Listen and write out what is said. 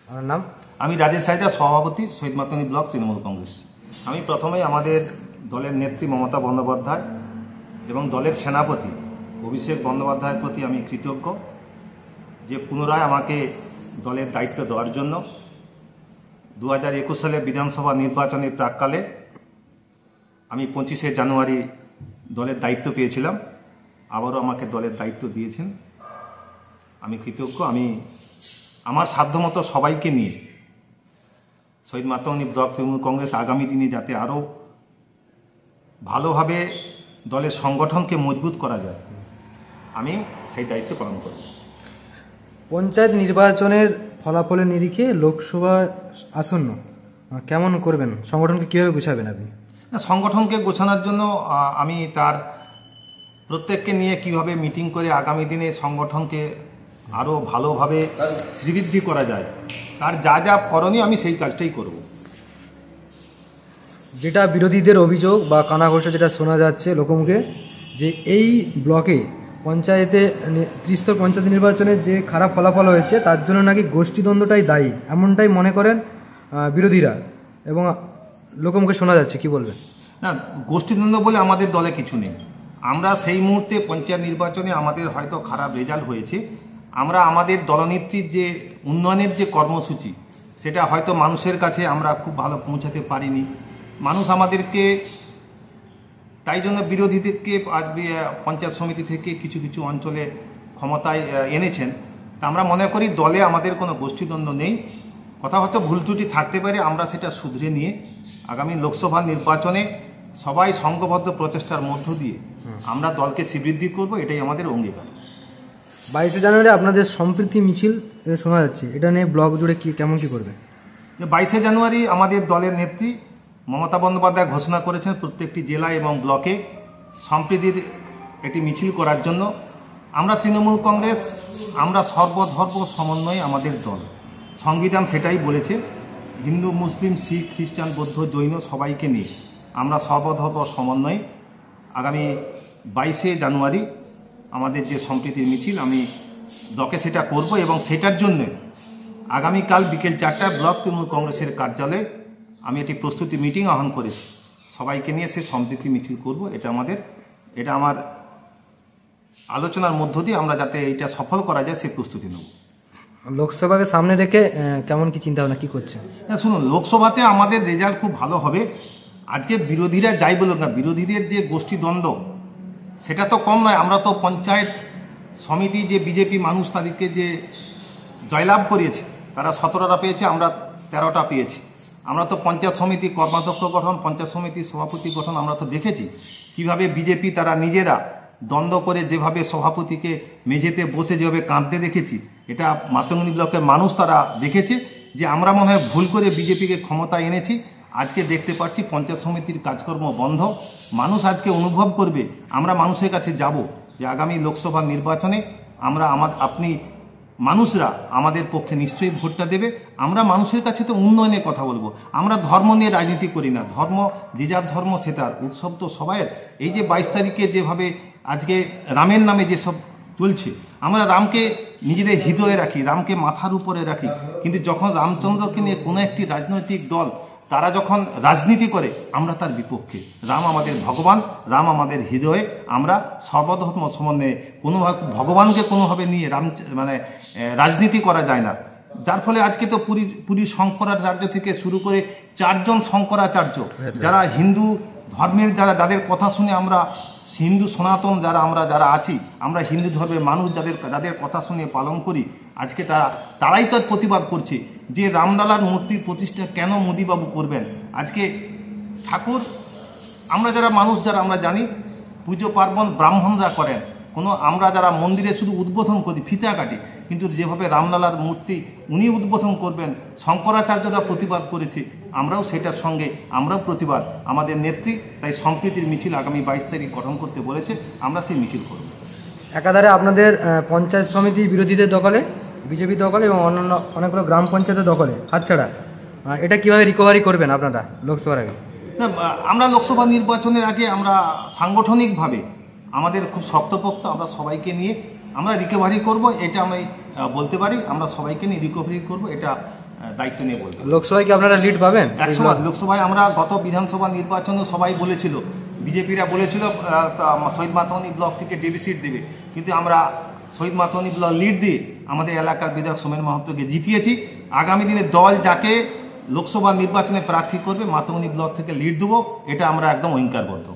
আমার নাম? আমি রাজেশ হায়দার, সভাপতি, শহীদ মাতঙ্গী ব্লক তৃণমূল কংগ্রেস। আমি প্রথমেই আমাদের দলের নেত্রী মমতা বন্দ্যোপাধ্যায় এবং দলের সেনাপতি অভিষেক বন্দ্যোপাধ্যায়ের প্রতি আমি কৃতজ্ঞ যে পুনরায় আমাকে দলের দায়িত্ব দেওয়ার জন্য। 2021 সালে বিধানসভা নির্বাচনের প্রাককালে আমি 25শে জানুয়ারি দলের দায়িত্ব পেয়েছিলাম, আবারও আমাকে দলের দায়িত্ব দিয়েছেন। আমি কৃতজ্ঞ। আমি আমার সাধ্যমতো সবাইকে নিয়ে শহীদ মাতঙ্গী ব্লক তৃণমূল কংগ্রেস আগামী দিনে যাতে আরও ভালোভাবে দলের সংগঠনকে মজবুত করা যায়, আমি সেই দায়িত্ব পালন করব। পঞ্চায়েত নির্বাচনের ফলাফলের নিরিখে লোকসভা আসন্ন কেমন করবেন? সংগঠনকে কীভাবে গুছাবেন আপনি? সংগঠনকে গোছানোর জন্য আমি তার প্রত্যেককে নিয়ে কিভাবে মিটিং করে আগামী দিনে সংগঠনকে আরও ভালোভাবে শ্রীবৃদ্ধি করা যায়, তার যা যা করণীয় আমি সেই কাজটাই করব। যেটা বিরোধীদের অভিযোগ বা কানাঘোষা যেটা শোনা যাচ্ছে লোকমুখে, যে এই ব্লকে পঞ্চায়েতে ত্রিস্তর পঞ্চায়েত নির্বাচনের যে খারাপ ফলাফল হয়েছে তার জন্য নাকি গোষ্ঠীদ্বন্দ্বটাই দায়ী, এমনটাই মনে করেন বিরোধীরা এবং লোকমুখে শোনা যাচ্ছে। কি বলবেন? না, গোষ্ঠীদ্বন্দ্ব বলে আমাদের দলে কিছু নেই। আমরা সেই মুহূর্তে পঞ্চায়েত নির্বাচনে আমাদের হয়তো খারাপ রেজাল্ট হয়েছে, আমরা আমাদের দলনেত্রীর যে উন্নয়নের যে কর্মসূচি সেটা হয়তো মানুষের কাছে আমরা খুব ভালো পৌঁছাতে পারিনি। মানুষ আমাদেরকে তাই জন্য বিরোধীদেরকে আজ পঞ্চায়েত সমিতি থেকে কিছু কিছু অঞ্চলে ক্ষমতায় এনেছেন। তা আমরা মনে করি দলে আমাদের কোনো গোষ্ঠীদ্বন্দ্ব নেই। কথা হয়তো ভুল ত্রুটি থাকতে পারে, আমরা সেটা শুধরে নিয়ে আগামী লোকসভা নির্বাচনে সবাই সংঘবদ্ধ প্রচেষ্টার মধ্য দিয়ে আমরা দলকে শ্রীবৃদ্ধি করব, এটাই আমাদের অঙ্গীকার। 22শে জানুয়ারি আপনাদের সম্প্রীতি মিছিল শোনা যাচ্ছে, এটা নিয়ে ব্লক জুড়ে কেমন কি করবে? 22শে জানুয়ারি আমাদের দলের নেত্রী মমতা বন্দ্যোপাধ্যায় ঘোষণা করেছেন প্রত্যেকটি জেলা এবং ব্লকে সম্প্রীতির একটি মিছিল করার জন্য। আমরা তৃণমূল কংগ্রেস, আমরা সর্বধর্ম সমন্বয়ে আমাদের দল, সংবিধান সেটাই বলেছে। হিন্দু, মুসলিম, শিখ, খ্রিস্টান, বৌদ্ধ, জৈন সবাইকে নিয়ে আমরা সর্বধর্ম সমন্বয়ে আগামী 22শে জানুয়ারি আমাদের যে সম্প্রীতির মিছিল আমি ব্লকে সেটা করব এবং সেটার জন্য আগামীকাল বিকেল 4টায় ব্লক তৃণমূল কংগ্রেসের কার্যালয়ে আমি একটি প্রস্তুতি মিটিং আহ্বান করেছি। সবাইকে নিয়ে সে সম্প্রীতি মিছিল করব। এটা আমার আলোচনার মধ্য দিয়ে আমরা যাতে এইটা সফল করা যায় সে প্রস্তুতি নেব। লোকসভাকে সামনে রেখে কেমন কি চিন্তা ভাবনা কি করছে? হ্যাঁ, শুনুন, লোকসভাতে আমাদের রেজাল্ট খুব ভালো হবে। আজকে বিরোধীরা যাই বলুক না, বিরোধীদের যে গোষ্ঠীদ্বন্দ্ব সেটা তো কম নয়। আমরা তো পঞ্চায়েত সমিতি যে বিজেপি মানুষ তাদেরকে যে জয়লাভ করিয়েছে, তারা 17টা পেয়েছে, আমরা 13টা পেয়েছি। আমরা তো পঞ্চায়েত সমিতি কর্মাধ্যক্ষ গঠন, পঞ্চায়েত সমিতির সভাপতি গঠন আমরা তো দেখেছি কিভাবে বিজেপি তারা নিজেরা দ্বন্দ্ব করে যেভাবে সভাপতিকে মেঝেতে বসে যেভাবে কাঁদতে দেখেছি, এটা মাতঙ্গী ব্লকের মানুষ তারা দেখেছে যে আমরা মনে হয় ভুল করে বিজেপিকে ক্ষমতা এনেছি। আজকে দেখতে পাচ্ছি পঞ্চায়েত সমিতির কাজকর্ম বন্ধ। মানুষ আজকে অনুভব করবে, আমরা মানুষের কাছে যাব যে আগামী লোকসভা নির্বাচনে আপনি মানুষরা আমাদের পক্ষে নিশ্চয়ই ভোটটা দেবে। আমরা মানুষের কাছে তো উন্নয়নের কথা বলবো, আমরা ধর্ম নিয়ে রাজনীতি করি না। ধর্ম যে যার ধর্ম সে তার, উৎসব তো সবাইয়ের। এই যে 22 তারিখে যেভাবে আজকে রামের নামে যেসব চলছে, আমরা রামকে নিজেদের হৃদয়ে রাখি, রামকে মাথার উপরে রাখি, কিন্তু যখন রামচন্দ্রকে নিয়ে কোনো একটি রাজনৈতিক দল তারা যখন রাজনীতি করে আমরা তার বিপক্ষে। রাম আমাদের ভগবান, রাম আমাদের হৃদয়ে। আমরা সর্বধর্ম সমন্বয়ে কোনোভাবে ভগবানকে কোনোভাবে নিয়ে রাজনীতি করা যায় না। যার ফলে আজকে তো পুরী শঙ্করাচার্য থেকে শুরু করে 4 জন শঙ্করাচার্য যারা হিন্দু ধর্মের যাদের কথা শুনে আমরা হিন্দু সনাতন যারা আছি, আমরা হিন্দু ধর্মের মানুষ যাদের কথা শুনে পালন করি, আজকে তারাই তার প্রতিবাদ করছে যে রামলালার মূর্তির প্রতিষ্ঠা কেন মোদিবাবু করবেন। আজকে ঠাকুর আমরা যারা মানুষ আমরা জানি পুজো পার্বণ ব্রাহ্মণরা করেন, আমরা যারা মন্দিরে শুধু উদ্বোধন করি, ফিতা কাটি, কিন্তু যেভাবে রামলালার মূর্তি উনি উদ্বোধন করবেন শঙ্করাচার্যরা প্রতিবাদ করেছে, আমরাও সেটার সঙ্গে আমরাও প্রতিবাদ। আমাদের নেত্রী তাই সম্প্রীতির মিছিল আগামী 22 তারিখ গঠন করতে বলেছে, আমরা সেই মিছিল করব। একাধারে আপনাদের পঞ্চায়েত সমিতি বিরোধীদের দখলে, বিজেপি দখলে এবং অন্যান্য অনেকগুলো গ্রাম পঞ্চায়েতের দখলে হাতছাড়া, এটা কিভাবে রিকভারি করবেন আপনারা লোকসভার আগে? না, আমরা লোকসভা নির্বাচনের আগে আমরা সাংগঠনিকভাবে আমাদের খুব শক্তপোক্ত, আমরা সবাইকে নিয়ে আমরা রিকভারি করব, এটা আমি বলতে পারি। আমরা সবাইকে নিয়ে রিকভারি করব, এটা দায়িত্ব নিয়ে বলতে পারি। লোকসভায় কি আপনারা লিড পাবেন? 100 লোকসভায় আমরা গত বিধানসভা নির্বাচনে সবাই বলেছিল, বিজেপিরা বলেছিল শহীদ মাতঙ্গিনী ব্লক থেকে ডিবি সিট দেবে, কিন্তু আমরা শহীদ মাতঙ্গিনী ব্লক লিড দিয়ে আমাদের এলাকার বিধায়ক সোমেন মাহাতোকে জিতিয়েছি। আগামী দিনে দল যাকে লোকসভা নির্বাচনে প্রার্থী করবে মাতঙ্গিনী ব্লক থেকে লিড দেবো, এটা আমরা একদম অঙ্গীকারবদ্ধ।